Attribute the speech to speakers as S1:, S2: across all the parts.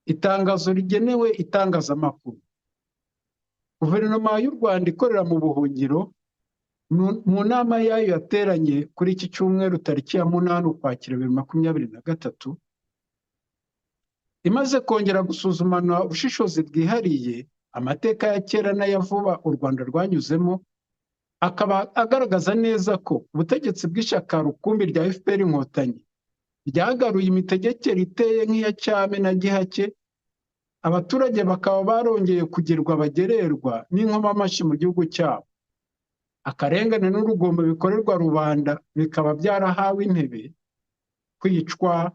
S1: Itangazo rigenewe itangazamakuru. Guverinoma y'u Rwanda ikorera mu buhungiro mu nama yayo yateranye kuri iki cyumweru tariki ya 8 Ukwakira 2023, imaze kongera gusuzumana ubushishozi bwihariye amateka ya kera n'aya vuba u Rwanda rwanyuzemo, akaba agaragaza neza ko ubutegetsi bw'ishyaka rukumbi rya FPR Inkotanyi ryagaruye imitegekere iteye nk'iya cyame na gihake, abaturage bakaba barongeye kugirwa bagererwa n'inkomamashyi mu gihugu cyabo. Akarengane n'urugomo bikorerwa rubanda bikaba byarahawe intebe, kwicwa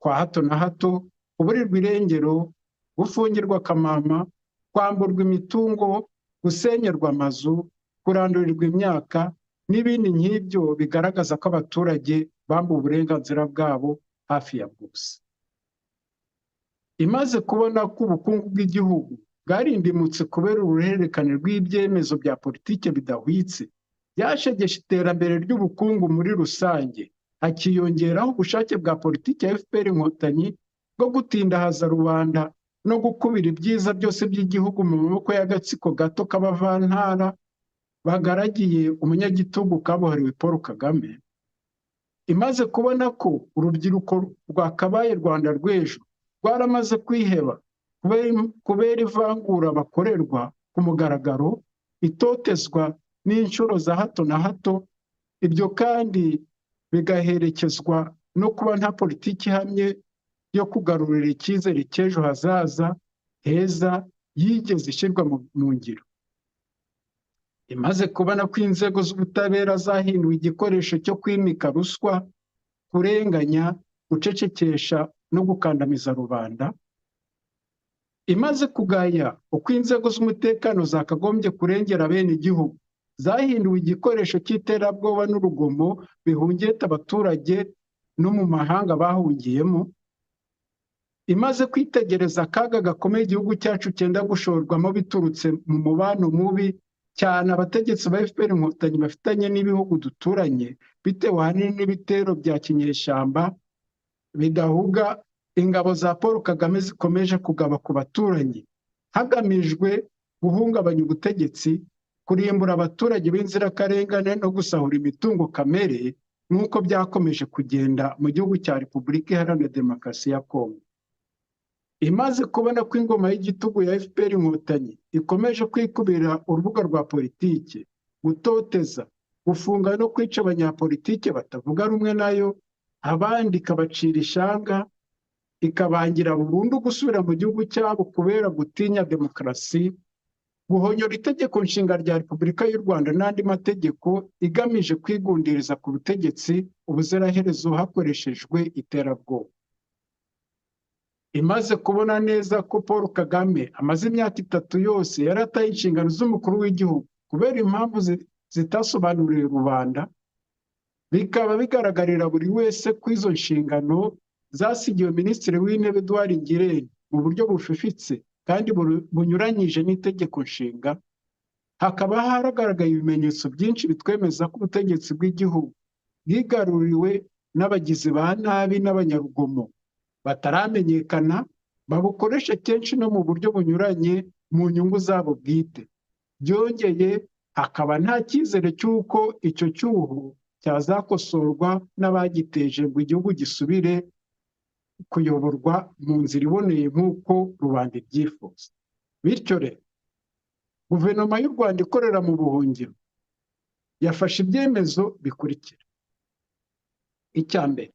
S1: kwa hato na hato, kuburirwa irengero, gufungirwa akamama, kwamburwa imitungo, gusenyerwa amazu, kurandurirwa imyaka n'ibindi nk'ibyo bigaragaza ko abaturage bambuwe uburenganzira bwabo hafi ya bwose. Imaze kubona ko ubukungu bw'igihugu bwarindimutse kubera uruhererekane rw'ibyemezo bya politike bidahwitse, byashegeshe iterambere ry'ubukungu muri rusange, hakiyongeraho ubushake bwa politike ya FPR Inkotanyi bwo gutindahaza rubanda no gukubira ibyiza byose by'igihugu mu maboko y'agatsiko gato k'abavantara bagaragiye umunyagitugu kabuhariwe Paul Kagame. Imaze kubona ko urubyiruko rwakabaye Rwanda rw'ejo rwaramaze kwiheba kubera ivangura bakorerwa ku mugaragaro, itotezwa n'inshuro za hato na hato, ibyo kandi bigaherekezwa no kuba nta politiki ihamye yo kugarurira icyizere cy'ejo hazaza heza yigeze ishyirwa mu ngiro. Imaze kubona ko inzego z'ubutabera zahinduwe igikoresho cyo kwimika ruswa, kurenganya, gucecekesha no gukandamiza rubanda. Imaze kugaya uko inzego z'umutekano zakagombye kurengera bene igihugu zahinduwe igikoresho cy'iterabwoba n'urugomo bihungeta abaturage no mu mahanga bahungiyemo. Imaze kwitegereza akaga gakomeye igihugu cyacu cyenda gushorwamo biturutse mu mubano mubi cyane abategetsi ba FPR Inkotanyi bafitanye n'ibihugu duturanye, bitewe ahanini n'ibitero bya kinyeshyamba bidahuga ingabo za Paul Kagame zikomeje kugaba ku baturanyi, hagamijwe guhungabanya ubutegetsi, kurimbura abaturage b'inzirakarengane no gusahura imitungo kamere, nk'uko byakomeje kugenda mu gihugu cya Repubulika Iharanira Demokarasi ya Kongo. Imaze kubona ko ingoma y'igitugu ya FPR Inkotanyi ikomeje kwikubira urubuga rwa politike, gutoteza, gufunga no kwica abanyapolitike batavuga rumwe nayo, abandi ikabacira ishanga, ikabangira burundu gusubira mu gihugu cyabo kubera gutinya demokarasi, guhonyora itegeko nshinga rya Repubulika y'u Rwanda n'andi mategeko igamije kwigundiriza ku butegetsi ubuziraherezo hakoreshejwe iterabwoba. Imaze kubona neza ko Paul Kagame amaze imyaka 3 yose yarataye inshingano z'umukuru w'igihugu kubera impamvu zitasobanuriwe rubanda, bikaba bigaragarira buri wese ko izo nshingano zasigiwe Minisitiri w'Intebe Edouard Ngirente mu buryo bufifitse kandi bunyuranyije n'itegeko nshinga. Hakaba haragaragaye ibimenyetso byinshi bitwemeza ko ubutegetsi bw'igihugu bwigaruriwe n'abagizi ba nabi n'abanyarugomo bataramenyekana, babukoresha kenshi no mu buryo bunyuranye mu nyungu zabo bwite. Byongeye hakaba nta cyizere cy'uko icyo cyuho cyazakosorwa n'abagiteje ngo igihugu gisubire kuyoborwa mu nzira iboneye nk'uko rubanda ibyifuza. Bityo rero guverinoma y'u Rwanda ikorera mu buhungiro yafashe ibyemezo bikurikira. Icya mbere,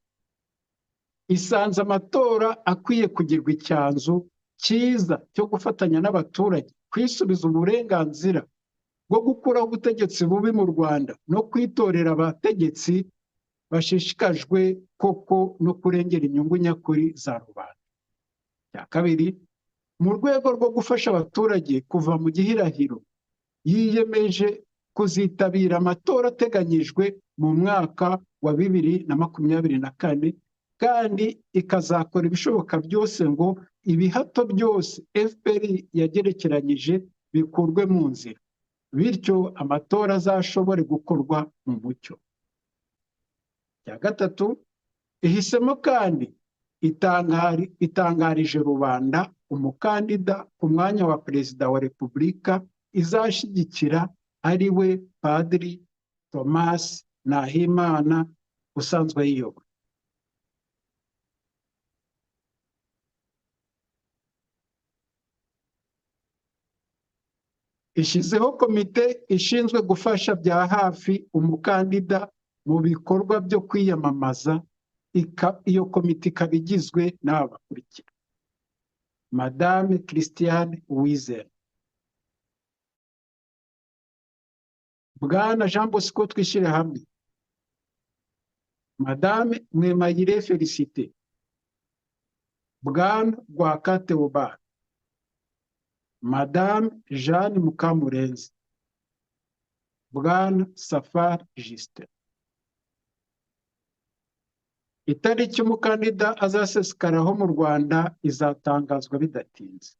S1: isanze amatora akwiye kugirwa icyanzu cyiza cyo gufatanya n'abaturage kwisubiza uburenganzira bwo gukuraho ubutegetsi bubi mu Rwanda no kwitorera abategetsi bashishikajwe koko no kurengera inyungu nyakuri za rubanda. Icya kabiri, mu rwego rwo gufasha abaturage kuva mu gihirahiro, yiyemeje kuzitabira amatora ateganyijwe mu mwaka wa 2024 kandi ikazakora ibishoboka byose ngo ibihato byose FPR yagerekeranyije bikurwe mu nzira, bityo amatora azashobore gukorwa mu mucyo. Ya gatatu, ihisemo kandi itangarije rubanda umukandida ku mwanya wa perezida wa repubulika izashyigikira ari we Padri Thomas Nahimana usanzwe yiyobora. Ishyizeho komite ishinzwe gufasha bya hafi umukandida mu bikorwa byo kwiyamamaza. Iyo komite ikaba igizwe n'aba bakurikira: Madame Christiane Uwizera, Bwana Jean Bosco Twishyirahamwe, Madame Mwemayire Félicité, Bwana Rwakate Obara, Madame Jeanne Mukamurenzi, Bwana Safari Justin. Itariki umukandida azasesekaraho mu Rwanda izatangazwa bidatinze.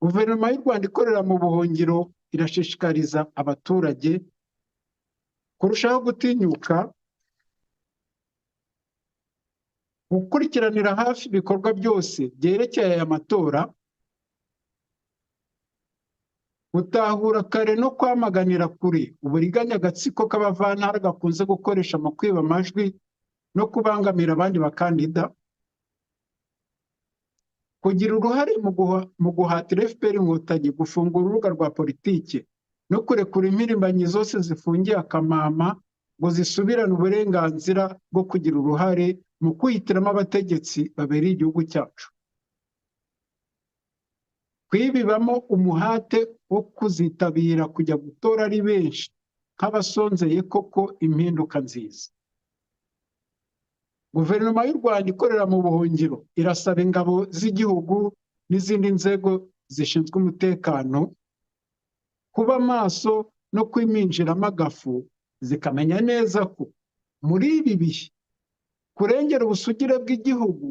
S1: Guverinoma y'u Rwanda ikorera mu buhungiro irashishikariza abaturage kurushaho gutinyuka, gukurikiranira hafi ibikorwa byose byerekeye aya matora, gutahura kare no kwamaganira kure uburiganya agatsiko k'abavantara gakunze gukoresha mu kwiba amajwi no kubangamira abandi bakandida, kugira uruhare mu guhatira FPR Inkotanyi gufungura urubuga rwa politike no kurekura impirimbanyi zose zifungiye akamama ngo zisubirane uburenganzira bwo kugira uruhare mu kwihitiramo abategetsi babereye igihugu cyacu. Kwibibamo umuhate wo kuzitabira kujya gutora ari benshi nk'abasonzeye koko impinduka nziza. Guverinoma y'u Rwanda ikorera mu buhungiro irasaba ingabo z'igihugu n'izindi nzego zishinzwe umutekano kuba maso no kwiminjiramo agafu, zikamenya neza ko muri ibi bihe kurengera ubusugire bw'igihugu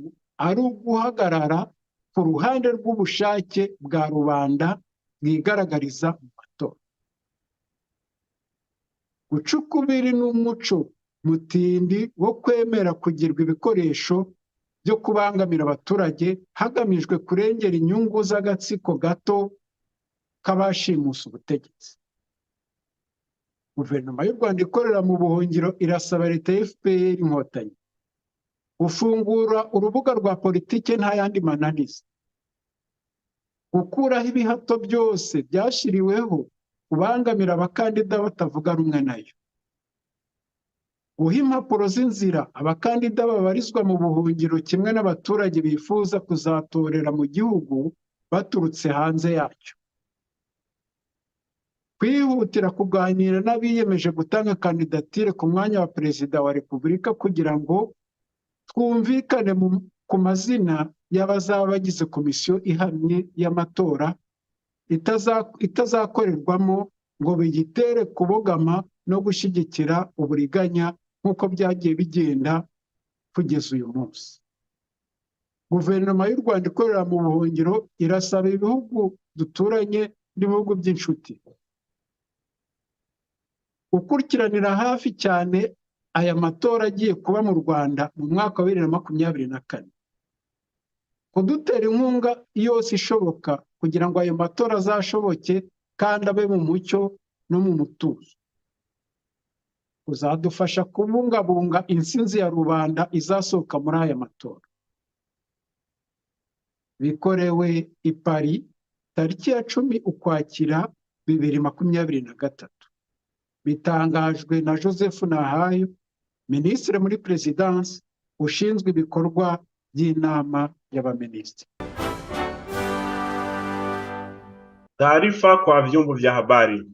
S1: ari uguhagarara ku ruhande rw'ubushake bwa rubanda bwigaragariza mu matora. Gucukubiri n'umuco mutindi wo kwemera kugirwa ibikoresho byo kubangamira abaturage hagamijwe kurengera inyungu z'agatsiko gato k'abashimusa ubutegetsi. Guverinoma y'u Rwanda ikorera mu buhungiro irasaba leta ya FPR Inkotanyi gufungura urubuga rwa politike nta yandi mananiza, gukuraho ibihato byose byashyiriweho kubangamira abakandida batavuga rumwe nayo, guha impapuro z'inzira abakandida babarizwa mu buhungiro kimwe n'abaturage bifuza kuzatorera mu gihugu baturutse hanze yacyo, kwihutira kuganira n'abiyemeje gutanga kandidatire ku mwanya wa perezida wa repubulika kugira ngo twumvikane ku mazina y'abazaba bagize komisiyo ihamye y'amatora itazakorerwamo ngo biyitere kubogama no gushyigikira uburiganya nk'uko byagiye bigenda kugeza uyu munsi. Guverinoma y'u Rwanda ikorera mu buhungiro irasaba ibihugu duturanye n'ibihugu by'inshuti gukurikiranira hafi cyane aya matora agiye kuba mu Rwanda mu mwaka wa 2024, kudutera inkunga yose ishoboka kugira ngo ayo matora azashoboke kandi abe mu mucyo no mu mutuzo. Uzadufasha kubungabunga intsinzi ya rubanda izasohoka muri aya matora. Bikorewe i Paris tariki ya 10 Ukwakira 2023. Bitangajwe na Joseph Nahayo, Minisitiri muri Perezidansi ushinzwe ibikorwa by'inama y'abaminisitiri.
S2: Taarifa kwa vyombo vya habari.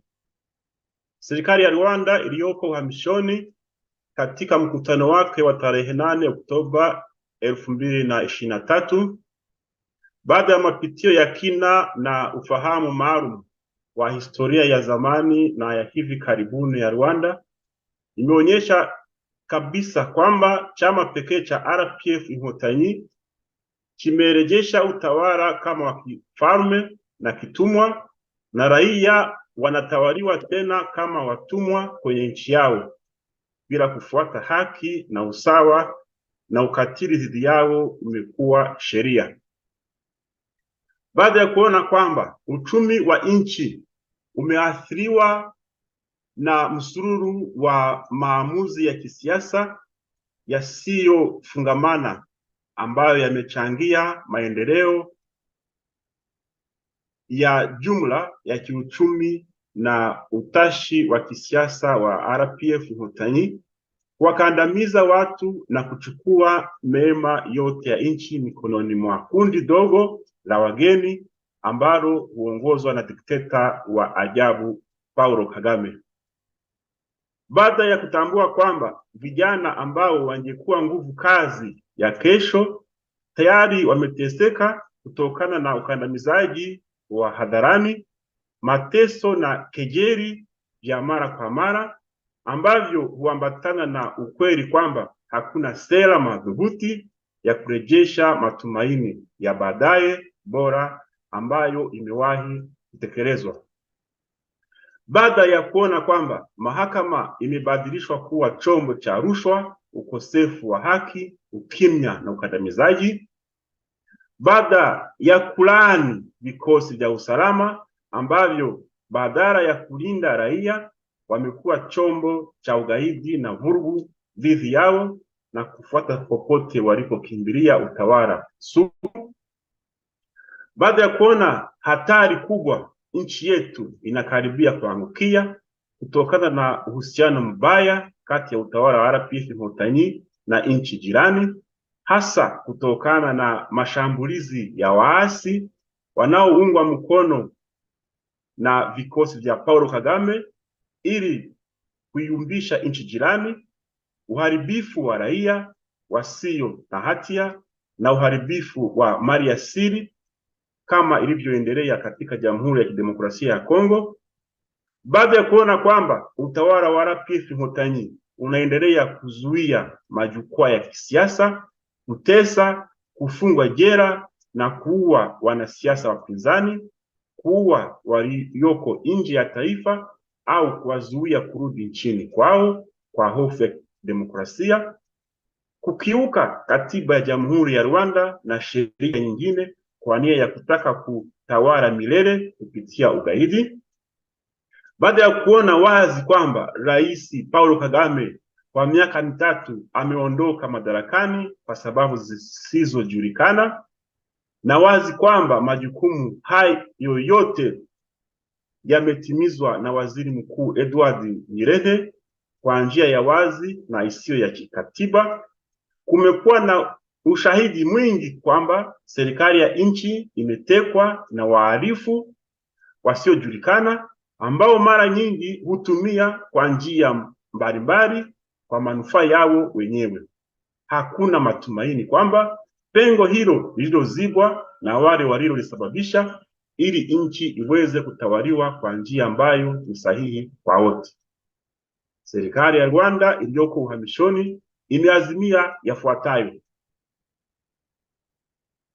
S2: Serikali ya Rwanda iliyopo uhamishoni katika mkutano wake wa tarehe 8 Oktoba 2023 baada ya mapitio ya kina na ufahamu maalum wa historia ya zamani na ya hivi karibuni ya Rwanda, imeonyesha kabisa kwamba chama pekee cha RPF Inkotanyi kimerejesha utawala kama wa kifalme na kitumwa, na raia wanatawaliwa tena kama watumwa kwenye nchi yao bila kufuata haki na usawa na ukatili dhidi yao umekuwa sheria. Baada ya kuona kwamba uchumi wa nchi umeathiriwa na msururu wa maamuzi ya kisiasa yasiyofungamana ambayo yamechangia maendeleo ya jumla ya kiuchumi na utashi wa kisiasa wa RPF Inkotanyi, wakandamiza watu na kuchukua mema yote ya nchi mikononi mwa kundi dogo la wageni ambalo huongozwa na dikteta wa ajabu Paulo Kagame. Baada ya kutambua kwamba vijana ambao wangekuwa nguvu kazi ya kesho tayari wameteseka kutokana na ukandamizaji wa hadharani, mateso na kejeli ya mara kwa mara ambavyo huambatana na ukweli kwamba hakuna sera madhubuti ya kurejesha matumaini ya baadaye bora ambayo imewahi kutekelezwa. Baada ya kuona kwamba mahakama imebadilishwa kuwa chombo cha rushwa, ukosefu wa haki, ukimya na ukandamizaji, baada ya kulaani vikosi vya usalama ambavyo badala ya kulinda raia wamekuwa chombo cha ugaidi na vurugu dhidi yao na kufuata popote walipokimbilia utawala sugu, baada ya kuona hatari kubwa nchi yetu inakaribia kuangukia kutokana na uhusiano mbaya kati ya utawala wa RPF Inkotanyi na nchi jirani, hasa kutokana na mashambulizi ya waasi wanaoungwa mkono na vikosi vya Paulo Kagame ili kuiumbisha nchi jirani, uharibifu wa raia wasio na hatia na uharibifu wa mali asili kama ilivyoendelea katika Jamhuri ya Kidemokrasia ya Kongo. Baada ya kuona kwamba utawala wa RPF Inkotanyi unaendelea kuzuia majukwaa ya kisiasa, kutesa, kufungwa jela na kuua wanasiasa wapinzani, kuua walioko nje ya taifa au kuwazuia kurudi nchini kwao kwa hofu ya demokrasia, kukiuka katiba ya Jamhuri ya Rwanda na sheria nyingine kwa nia ya kutaka kutawala milele kupitia ugaidi. Baada ya kuona wazi kwamba Rais Paulo Kagame kwa miaka mitatu ameondoka madarakani kwa sababu zisizojulikana, na wazi kwamba majukumu hayo yote yametimizwa na Waziri Mkuu Edward Ngirente kwa njia ya wazi na isiyo ya kikatiba, kumekuwa na ushahidi mwingi kwamba serikali ya nchi imetekwa na wahalifu wasiojulikana ambao mara nyingi hutumia kwa njia mbalimbali kwa manufaa yao wenyewe. Hakuna matumaini kwamba pengo hilo lililozibwa na wale walilolisababisha ili nchi iweze kutawaliwa kwa njia ambayo ni sahihi kwa wote. Serikali ya Rwanda iliyoko uhamishoni imeazimia yafuatayo: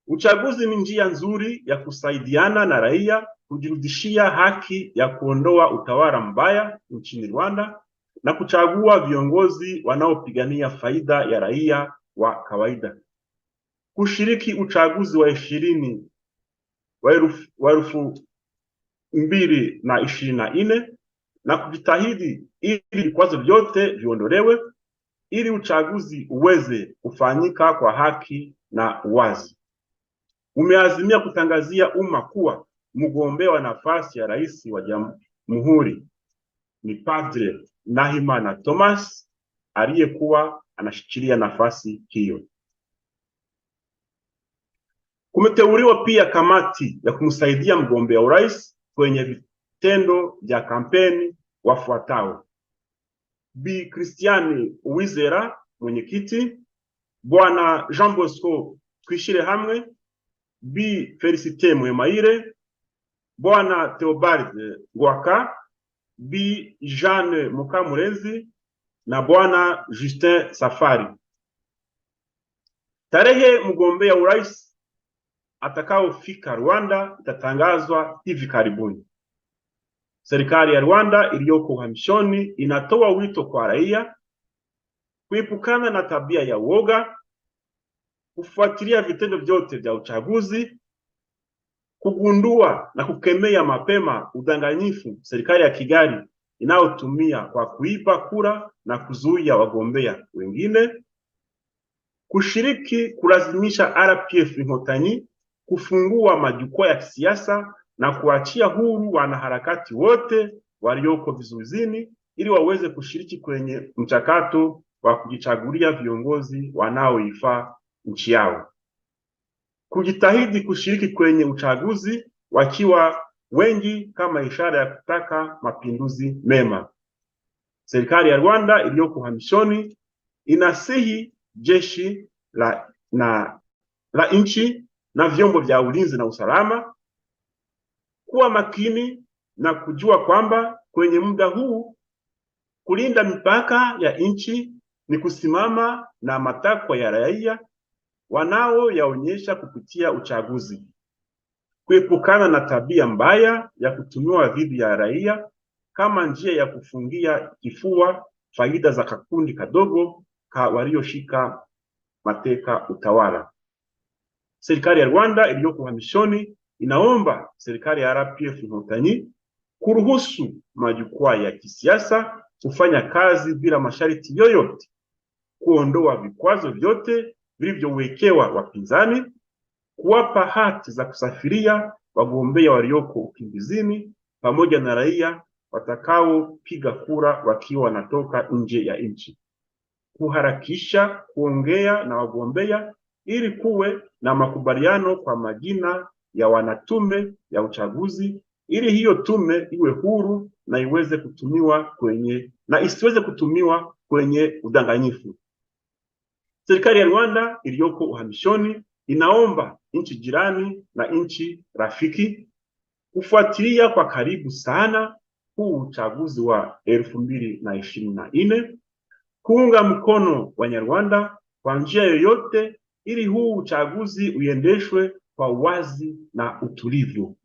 S2: uchaguzi ni njia nzuri ya kusaidiana na raia kujirudishia haki ya kuondoa utawala mbaya nchini Rwanda na kuchagua viongozi wanaopigania faida ya raia wa kawaida. Kushiriki uchaguzi wa 2024 na kujitahidi ili vikwazo vyote viondolewe ili uchaguzi uweze kufanyika kwa haki na uwazi. Umeazimia kutangazia umma kuwa mgombea wa nafasi ya rais wa jamhuri ni Padri Nahimana Thomas aliyekuwa anashikilia nafasi hiyo. Kumeteuliwa pia kamati ya kumsaidia mgombea urais kwenye vitendo vya kampeni wafuatao: Bi Christiane Uwizera, mwenyekiti; Bwana Jean Bosco Twishire hamwe; Bi Felicite Mwemaire; Bwana Theobald Ngwaka; Bi Jeanne Mukamurezi na Bwana Justin Safari. Tarehe mgombea urais atakaofika Rwanda itatangazwa hivi karibuni. Serikali ya Rwanda iliyoko uhamishoni inatoa wito kwa raia kuepukana na tabia ya uoga kufuatilia vitendo vyote vya uchaguzi, kugundua na kukemea mapema udanganyifu serikali ya Kigali inayotumia kwa kuiba kura na kuzuia wagombea wengine, kushiriki kulazimisha RPF Inkotanyi kufungua majukwaa ya kisiasa na kuachia huru wanaharakati wote walioko vizuizini ili waweze kushiriki kwenye mchakato wa kujichagulia viongozi wanaoifaa nchi yao, kujitahidi kushiriki kwenye uchaguzi wakiwa wengi kama ishara ya kutaka mapinduzi mema. Serikali ya Rwanda iliyoko uhamishoni inasihi jeshi la nchi na vyombo vya ulinzi na usalama kuwa makini na kujua kwamba kwenye muda huu kulinda mipaka ya nchi ni kusimama na matakwa ya raia wanaoyaonyesha kupitia uchaguzi, kuepukana na tabia mbaya ya kutumiwa dhidi ya raia kama njia ya kufungia kifua faida za kakundi kadogo walioshika mateka utawala. Serikali ya Rwanda iliyoko uhamishoni inaomba serikali ya RPF Inkotanyi kuruhusu majukwaa ya kisiasa kufanya kazi bila masharti yoyote, kuondoa vikwazo vyote vilivyowekewa wapinzani, kuwapa hati za kusafiria wagombea walioko ukimbizini pamoja na raia watakaopiga kura wakiwa wanatoka nje ya nchi, kuharakisha kuongea na wagombea ili kuwe na makubaliano kwa majina ya wanatume ya uchaguzi ili hiyo tume iwe huru na isiweze kutumiwa kwenye udanganyifu. Serikali ya Rwanda iliyoko uhamishoni inaomba nchi jirani na nchi rafiki kufuatilia kwa karibu sana huu uchaguzi wa 2024, kuunga mkono Wanyarwanda kwa njia yoyote ili huu uchaguzi uendeshwe kwa uwazi na utulivu,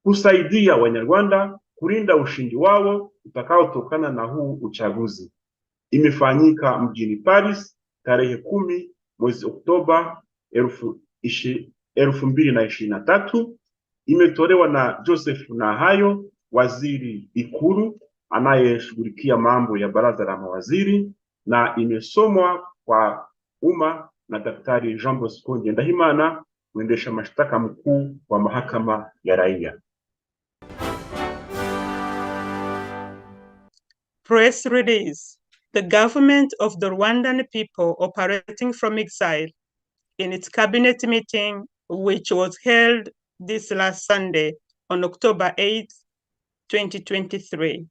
S2: kusaidia Wanyarwanda kulinda ushindi wao utakaotokana na huu uchaguzi. Imefanyika mjini Paris tarehe 10 mwezi Oktoba 2023. Imetolewa na Joseph Nahayo, waziri Ikulu anayeshughulikia mambo ya baraza la mawaziri, na imesomwa kwa umma na Daktari Jean Bosco Nahimana, mwendesha mashtaka mkuu wa mahakama ya raia.
S3: Press release. The government of the Rwandan people operating from exile, in its cabinet meeting, which was held this last Sunday on October 8, 2023,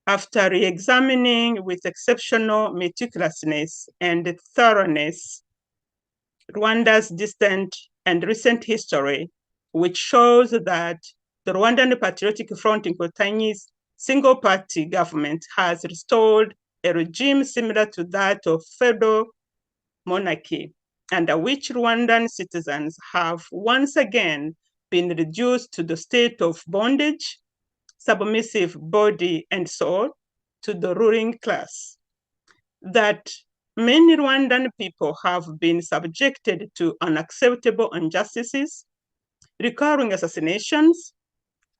S3: after re-examining with exceptional meticulousness and thoroughness Rwanda's distant and recent history, which shows that the Rwandan Patriotic Front Inkotanyi's single-party government has restored a regime similar to that of feudal monarchy, under which Rwandan citizens have once again been reduced to the state of bondage, submissive body and soul, to the ruling class. That many Rwandan people have been subjected to unacceptable injustices, recurring assassinations,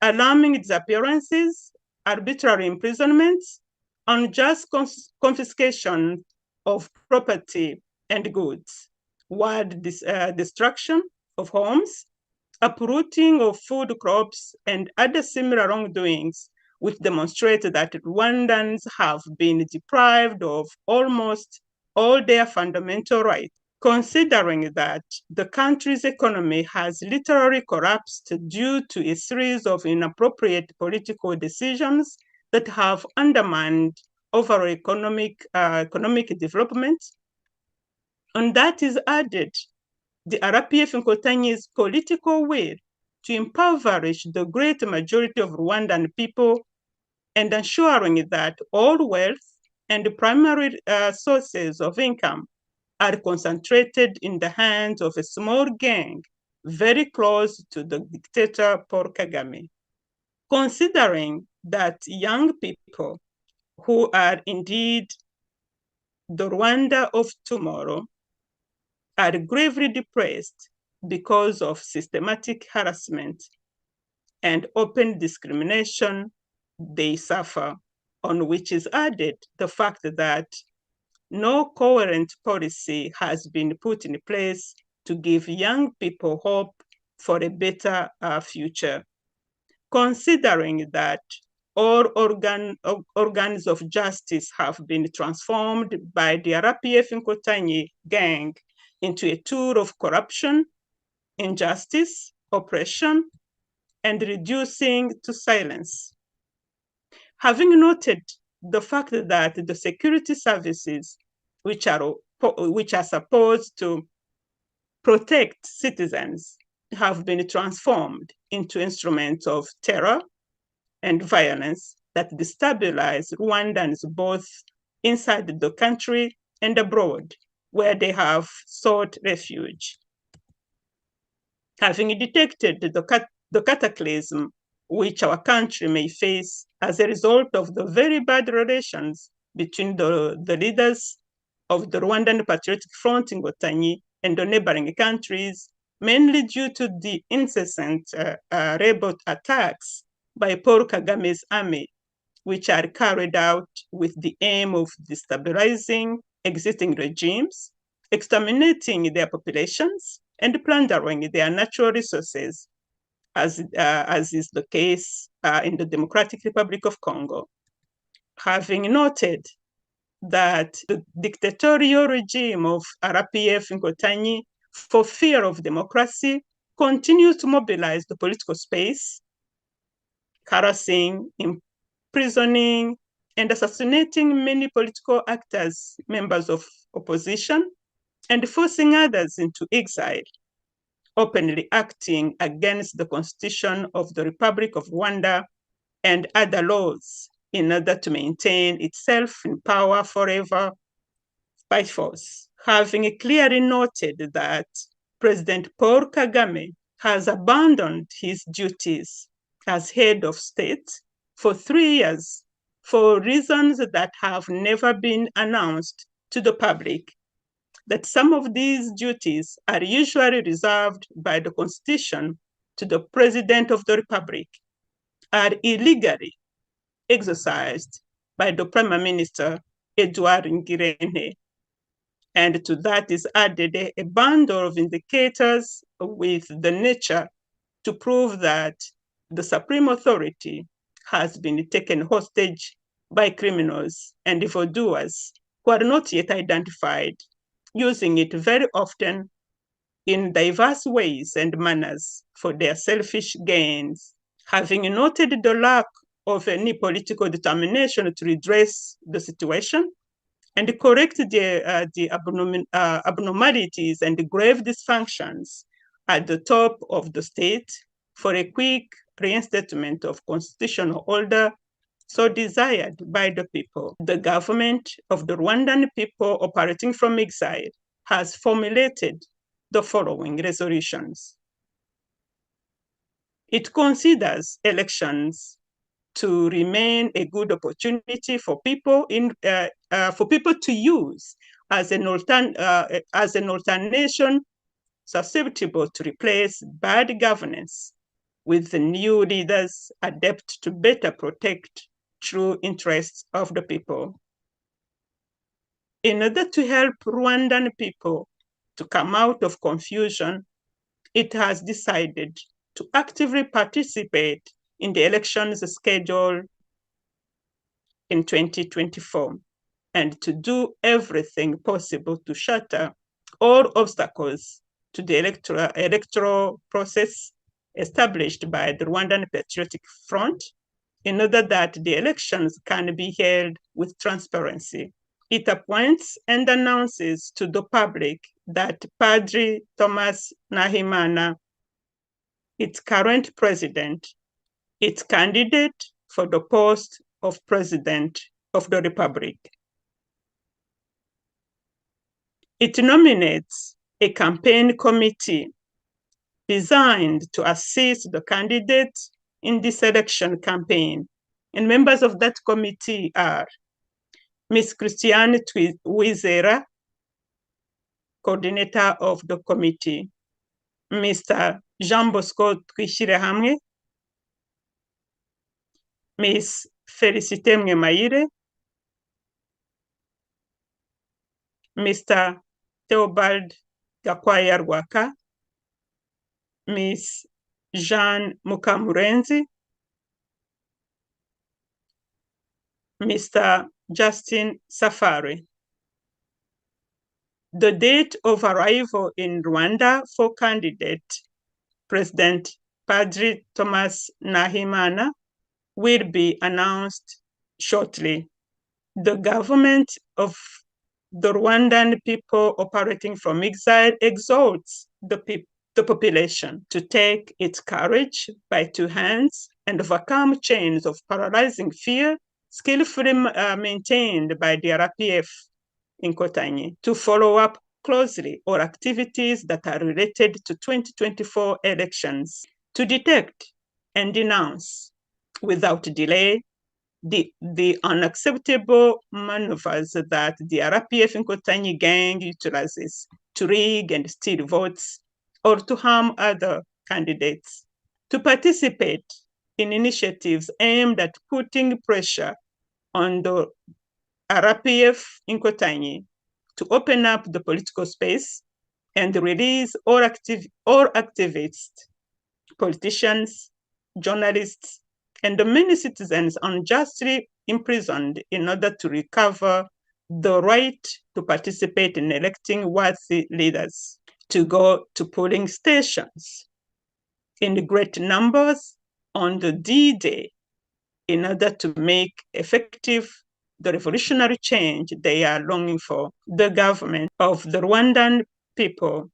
S3: alarming disappearances, arbitrary imprisonments, unjust confiscation of property and goods, wild destruction of homes, uprooting of food crops, and other similar wrongdoings, which demonstrate that Rwandans have been deprived of almost all their fundamental rights. Considering that the country's economy has literally collapsed due to a series of inappropriate political decisions that have undermined overall economic development, and that is added the RPF Inkotanyi's political will to impoverish the great majority of Rwandan people and ensuring that all wealth and primary sources of income are concentrated in the hands of a small gang very close to the dictator Paul Kagame. Considering that young people who are indeed the Rwanda of tomorrow are gravely depressed because of systematic harassment and open discrimination they suffer, on which is added the fact that no coherent policy has been put in place to give young people hope for a better future. Considering that all organs of justice have been transformed by the RPF Inkotanyi gang into a tool of corruption, injustice, oppression, and reducing to silence. Having noted the fact that the security services, which are supposed to protect citizens, have been transformed into instruments of terror and violence that destabilize Rwandans both inside the country and abroad, where they have sought refuge. Having detected the cataclysm which our country may face as a result of the very bad relations between the leaders of the Rwandan Patriotic Front in Inkotanyi and the neighboring countries, mainly due to the incessant rebel attacks by Paul Kagame's army, which are carried out with the aim of destabilizing existing regimes, exterminating their populations, and plundering their natural resources, as is the case in the Democratic Republic of Congo. Having noted that the dictatorial regime of RPF Inkotanyi, for fear of democracy, continues to mobilize the political space, harassing, imprisoning, and assassinating many political actors, members of opposition, and forcing others into exile, openly acting against the Constitution of the Republic of Rwanda and other laws in order to maintain itself in power forever by force. Having clearly noted that President Paul Kagame has abandoned his duties as head of state for 3 years for reasons that have never been announced to the public, that some of these duties are usually reserved by the Constitution to the President of the Republic, are illegally exercised by the Prime Minister, Edouard Ngirente. And to that is added a bundle of indicators with the nature to prove that the supreme authority has been taken hostage by criminals and evildoers who are not yet identified, using it very often in diverse ways and manners for their selfish gains. Having noted the lack of any political determination to redress the situation and correct the abnormalities and the grave dysfunctions at the top of the state for a quick reinstatement of constitutional order so desired by the people, the government of the Rwandan people operating from exile has formulated the following resolutions. It considers elections to remain a good opportunity for people to use as an alternation susceptible to replace bad governance with the new leaders adept to better protect true interests of the people. In order to help Rwandan people to come out of confusion, it has decided to actively participate in the elections scheduled in 2024 and to do everything possible to shatter all obstacles to the electoral process established by the Rwandan Patriotic Front in order that the elections can be held with transparency. It appoints and announces to the public that Padri Thomas Nahimana, its current president, its candidate for the post of President of the Republic. It nominates a campaign committee designed to assist the candidate in this election campaign. And members of that committee are Ms. Christiane Wizera, coordinator of the committee, Mr. Jean Bosco Twishirehamwe, Miss Felicite Mwemayire, Mr. Theobald Gakwaya Rwaka, Miss Jeanne Mukamurenzi, Mr. Justin Safari. The date of arrival in Rwanda for candidate President Padri Thomas Nahimana will be announced shortly. The government of the Rwandan people operating from exile exhorts the population to take its courage by two hands and overcome chains of paralyzing fear skillfully maintained by the RPF in Kotanyi, to follow up closely all activities that are related to 2024 elections, to detect and denounce without delay the unacceptable maneuvers that the RPF in Kotanyi gang utilizes to rig and steal votes or to harm other candidates, to participate in initiatives aimed at putting pressure on the RPF in Kotanyi to open up the political space and release all activists, politicians, journalists, and the many citizens unjustly imprisoned in order to recover the right to participate in electing worthy leaders, to go to polling stations in great numbers on the D-Day in order to make effective the revolutionary change they are longing for. The government of the Rwandan people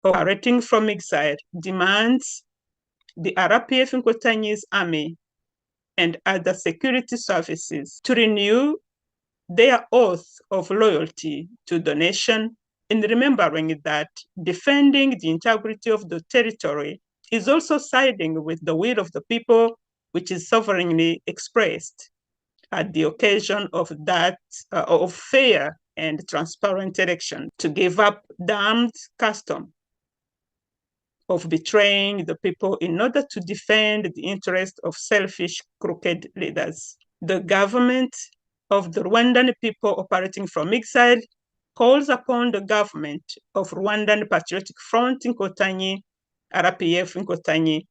S3: operating from exile demands the RPF in Kotanyi's army and other security services to renew their oath of loyalty to the nation, in remembering that defending the integrity of the territory is also siding with the will of the people, which is sovereignly expressed at the occasion of that of fair and transparent election, to give up damned custom of betraying the people in order to defend the interest of selfish, crooked leaders. The government of the Rwandan people operating from exile calls upon the government of Rwandan Patriotic Front in Kotanyi, RPF in Kotanyi,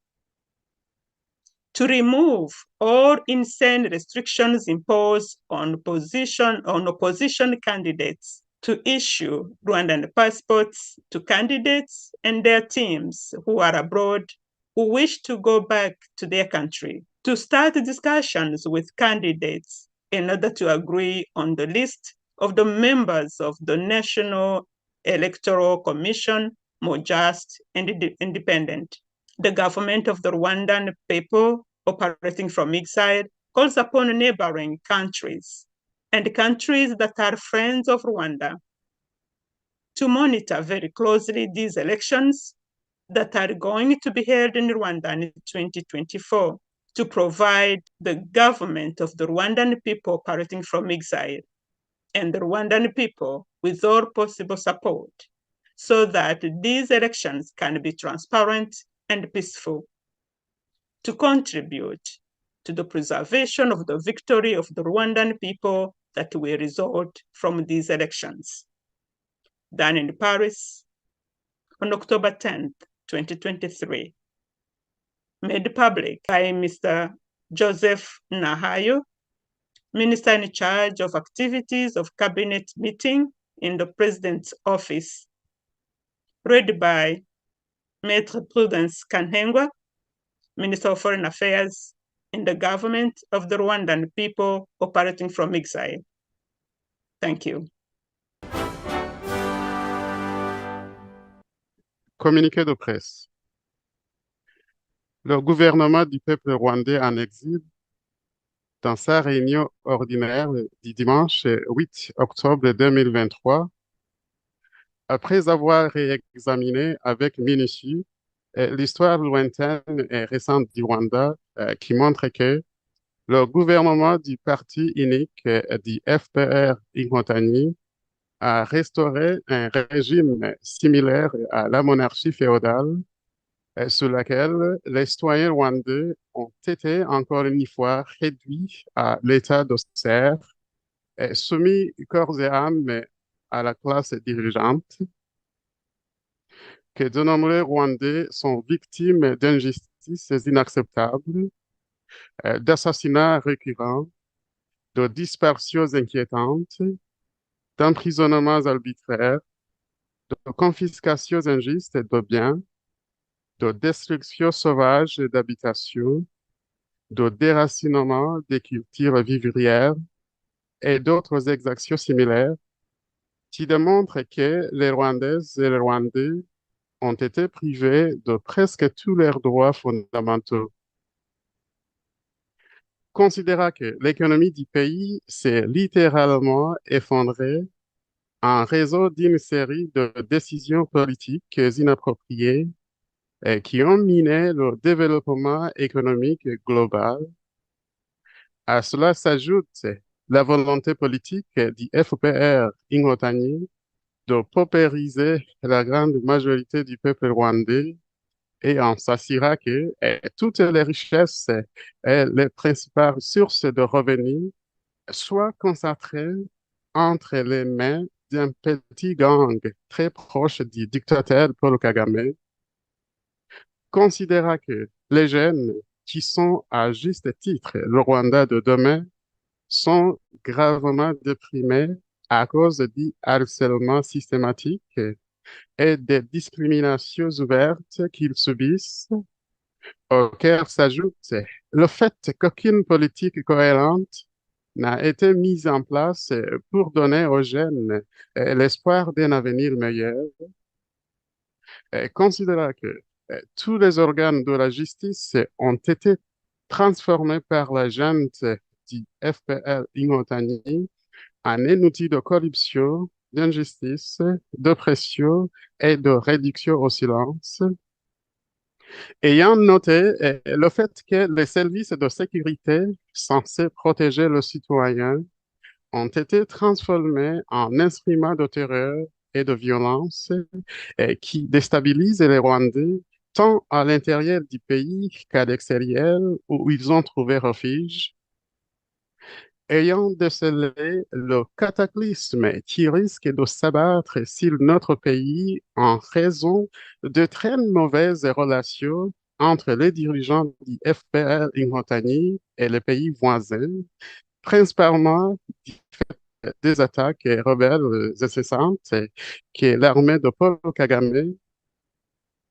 S3: to remove all insane restrictions imposed on opposition candidates, to issue Rwandan passports to candidates and their teams who are abroad, who wish to go back to their country, to start discussions with candidates in order to agree on the list of the members of the National Electoral Commission, more just and independent. The government of the Rwandan people operating from exile calls upon neighboring countries and countries that are friends of Rwanda to monitor very closely these elections that are going to be held in Rwanda in 2024, to provide the government of the Rwandan people operating from exile and the Rwandan people with all possible support so that these elections can be transparent and peaceful, to contribute to the preservation of the victory of the Rwandan people that will result from these elections. Done in Paris on October 10th, 2023. Made public by Mr. Joseph Nahayo, Minister in charge of activities of cabinet meeting in the President's office. Read by Maître Prudence Kanhengwa, Minister of Foreign Affairs in the government of the Rwandan people operating from exile. Thank you.
S4: Communiqué de presse. Le gouvernement du peuple rwandais en exil, dans sa réunion ordinaire du dimanche 8 octobre 2023, après avoir réexaminé avec minutie l'histoire lointaine et récente du Rwanda, qui montre que le gouvernement du parti unique du FPR Inkotanyi à restaurer un régime similaire à la monarchie féodale sous laquelle les citoyens rwandais ont été encore une fois réduits à l'état de serfs, soumis corps et âme à la classe dirigeante, que de nombreux Rwandais sont victimes d'injustices inacceptables, d'assassinats récurrents, de disparitions inquiétantes, d'emprisonnements arbitraires, de confiscations injustes de biens, de destruction sauvage d'habitations, de déracinement des cultures vivrières et d'autres exactions similaires qui démontrent que les Rwandaises et les Rwandais ont été privés de presque tous leurs droits fondamentaux. Considérant que l'économie du pays s'est littéralement effondrée en raison d'une série de décisions politiques inappropriées qui ont miné le développement économique global. À cela s'ajoute la volonté politique du FPR Inkotanyi de paupériser la grande majorité du peuple rwandais et en s'assurant que toutes les richesses et les principales sources de revenus soient concentrées entre les mains d'un petit gang très proche du dictateur Paul Kagame, considérant que les jeunes qui sont à juste titre le Rwanda de demain sont gravement déprimés à cause du harcèlement systématique et des discriminations ouvertes qu'ils subissent, auxquelles s'ajoute le fait qu'aucune politique cohérente n'a été mise en place pour donner aux jeunes l'espoir d'un avenir meilleur, considérant que tous les organes de la justice ont été transformés par la junte du FPR Inkotanyi en un outil de corruption, d'injustice, d'oppression et de réduction au silence, ayant noté le fait que les services de sécurité censés protéger le citoyen ont été transformés en instruments de terreur et de violence qui déstabilisent les Rwandais tant à l'intérieur du pays qu'à l'extérieur où ils ont trouvé refuge, ayant décelé le cataclysme qui risque de s'abattre sur notre pays en raison de très mauvaises relations entre les dirigeants du FPR Inkotanyi et les pays voisins, principalement des attaques rebelles incessantes que l'armée de Paul Kagame,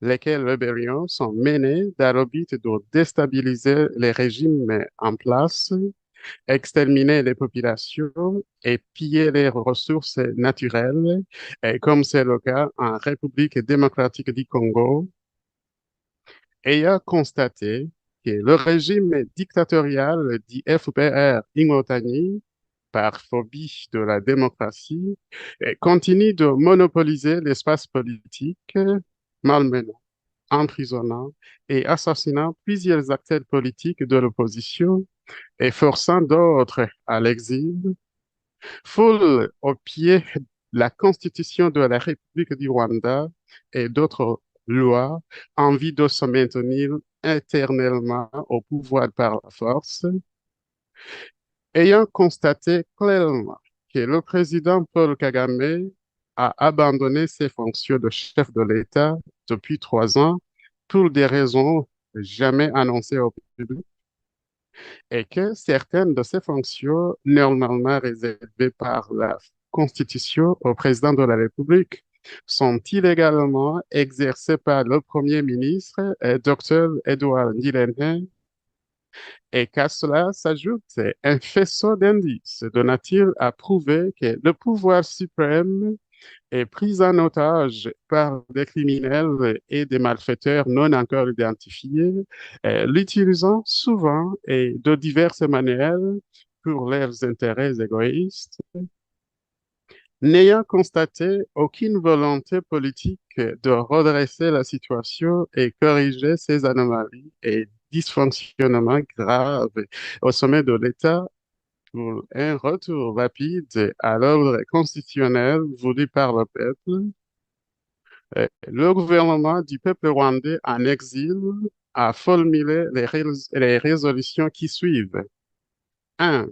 S4: lesquelles rébellions sont menées dans le but de déstabiliser les régimes en place, exterminer les populations et piller les ressources naturelles, comme c'est le cas en République démocratique du Congo, ayant constaté que le régime dictatorial du FPR Inkotanyi, par phobie de la démocratie, continue de monopoliser l'espace politique, malmenant, emprisonnant et assassinant plusieurs acteurs politiques de l'opposition et forçant d'autres à l'exil, foule au pied la Constitution de la République du Rwanda et d'autres lois en vue de se maintenir éternellement au pouvoir par la force, ayant constaté clairement que le président Paul Kagame a abandonné ses fonctions de chef de l'État depuis 3 ans pour des raisons jamais annoncées au public et que certaines de ces fonctions normalement réservées par la Constitution au président de la République sont illégalement exercées par le Premier ministre, Dr. Edouard Ngirente, et qu'à cela s'ajoute un faisceau d'indices de nature à prouver que le pouvoir suprême est pris en otage par des criminels et des malfaiteurs non encore identifiés, l'utilisant souvent et de diverses manières pour leurs intérêts égoïstes, n'ayant constaté aucune volonté politique de redresser la situation et corriger ces anomalies et dysfonctionnements graves au sommet de l'État, pour un retour rapide à l'ordre constitutionnel voulu par le peuple, le gouvernement du peuple rwandais en exil a formulé les résolutions qui suivent. 1.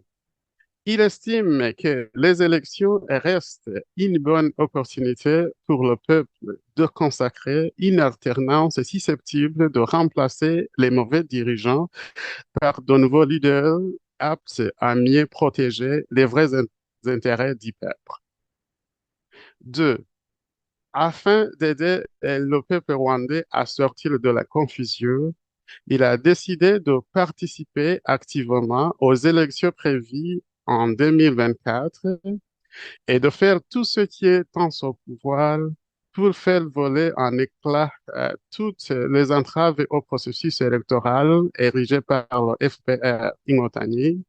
S4: Il estime que les élections restent une bonne opportunité pour le peuple de consacrer une alternance susceptible de remplacer les mauvais dirigeants par de nouveaux leaders aptes à mieux protéger les vrais intérêts du peuple. 2. Afin d'aider le peuple rwandais à sortir de la confusion, il a décidé de participer activement aux élections prévues en 2024 et de faire tout ce qui est en son pouvoir pour faire voler en éclats toutes les entraves au processus électoral érigé par le FPR Ingotani,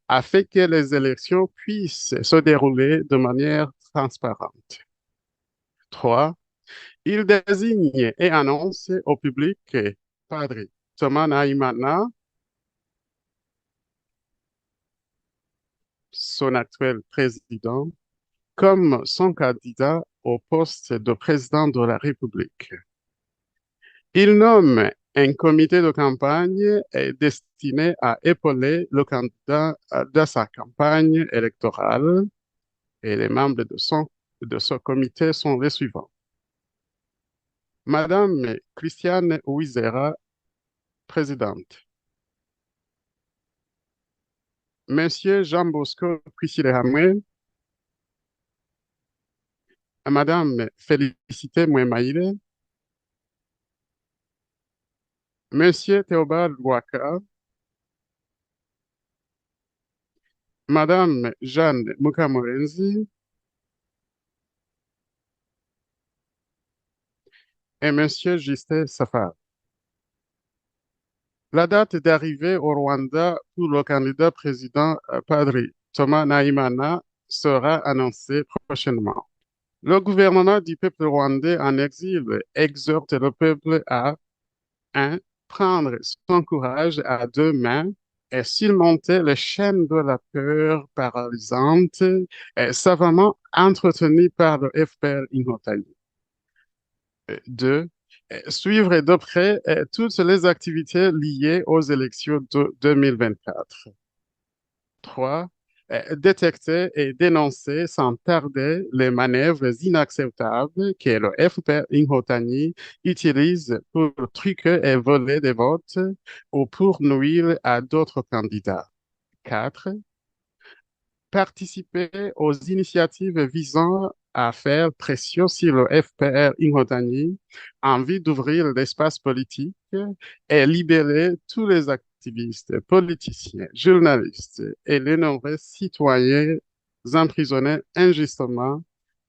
S4: afin que les élections puissent se dérouler de manière transparente. 3. Il désigne et annonce au public que Padri Nahimana, son actuel président, comme son candidat au poste de président de la République. Il nomme un comité de campagne destiné à épauler le candidat de sa campagne électorale et les membres de ce comité sont les suivants. Madame Christiane Ouizera, présidente. Monsieur Jean Bosco Priscille-Hamwe, Madame Félicité Mouemaïle, Monsieur Théobald Ouaka, Madame Jeanne Mukamorenzi et Monsieur Justin Safar. La date d'arrivée au Rwanda pour le candidat président Padri Nahimana sera annoncée prochainement. Le gouvernement du peuple rwandais en exil exhorte le peuple à 1. Prendre son courage à deux mains et surmonter les chaînes de la peur paralysante et savamment entretenues par le FPR Ingotani. 2. Suivre de près toutes les activités liées aux élections de 2024. 3. Détecter et dénoncer sans tarder les manœuvres inacceptables que le FPR Ingotani utilise pour truquer et voler des votes ou pour nuire à d'autres candidats. 4. Participer aux initiatives visant à faire pression sur le FPR Ingotani en vue d'ouvrir l'espace politique et libérer tous les activistes, politiciens, journalistes et les nombreux citoyens emprisonnés injustement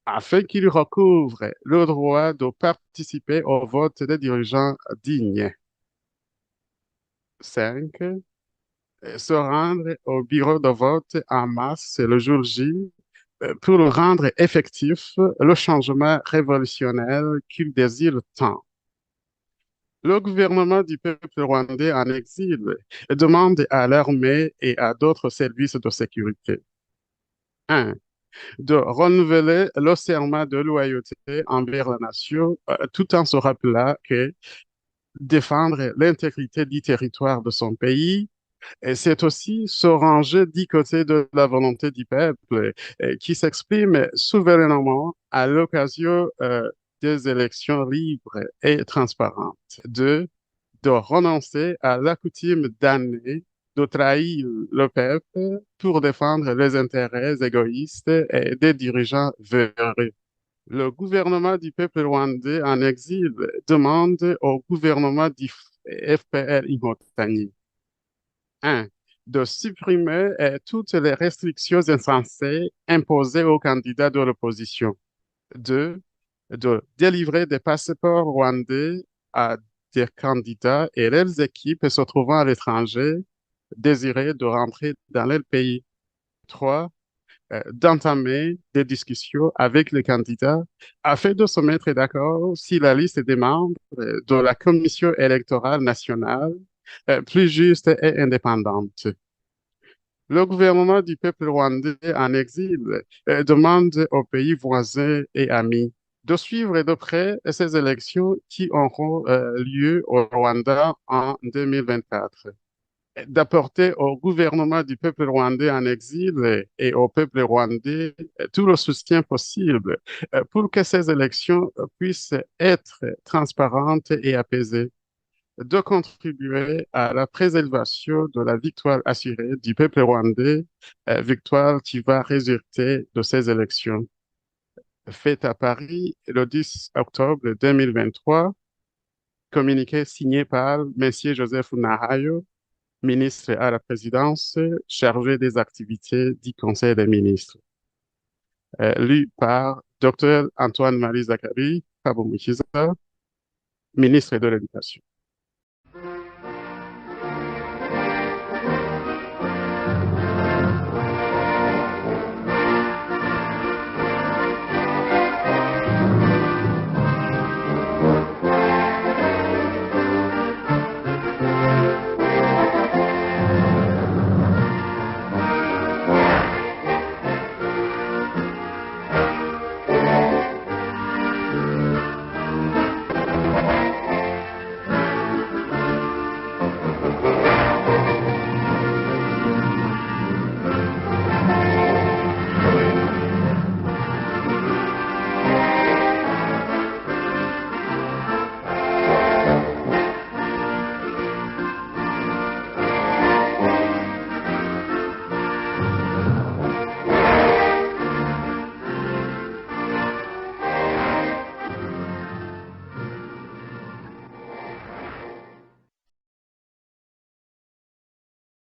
S4: afin qu'ils recouvrent le droit de participer au vote des dirigeants dignes. 5. Se rendre au bureau de vote en masse le jour J pour rendre effectif le changement révolutionnaire qu'il désire tant. Le gouvernement du peuple rwandais en exil demande à l'armée et à d'autres services de sécurité 1. De renouveler le serment de loyauté envers la nation tout en se rappelant que défendre l'intégrité du territoire de son pays et c'est aussi se ranger du côté de la volonté du peuple qui s'exprime souverainement à l'occasion des élections libres et transparentes. 2. De renoncer à la coutume d'année de trahir le peuple pour défendre les intérêts égoïstes et des dirigeants véreux. Le gouvernement du peuple rwandais en exil demande au gouvernement du FPR Ingotani 1. De supprimer toutes les restrictions insensées imposées aux candidats de l'opposition. 2. De délivrer des passeports rwandais à des candidats et leurs équipes se trouvant à l'étranger désirés de rentrer dans leur pays. 3. D'entamer des discussions avec les candidats afin de se mettre d'accord si la liste des membres de la Commission électorale nationale plus juste et indépendante. Le gouvernement du peuple rwandais en exil demande aux pays voisins et amis de suivre de près ces élections qui auront lieu au Rwanda en 2024, d'apporter au gouvernement du peuple rwandais en exil et au peuple rwandais tout le soutien possible pour que ces élections puissent être transparentes et apaisées, de contribuer à la préservation de la victoire assurée du peuple rwandais, victoire qui va résulter de ces élections. Faites à Paris le 10 octobre 2023, communiqué signé par M. Joseph Nahayo, ministre à la présidence, chargé des activités du Conseil des ministres, lu par Dr. Antoine-Marie Zachary Kabomukiza, ministre de l'Éducation.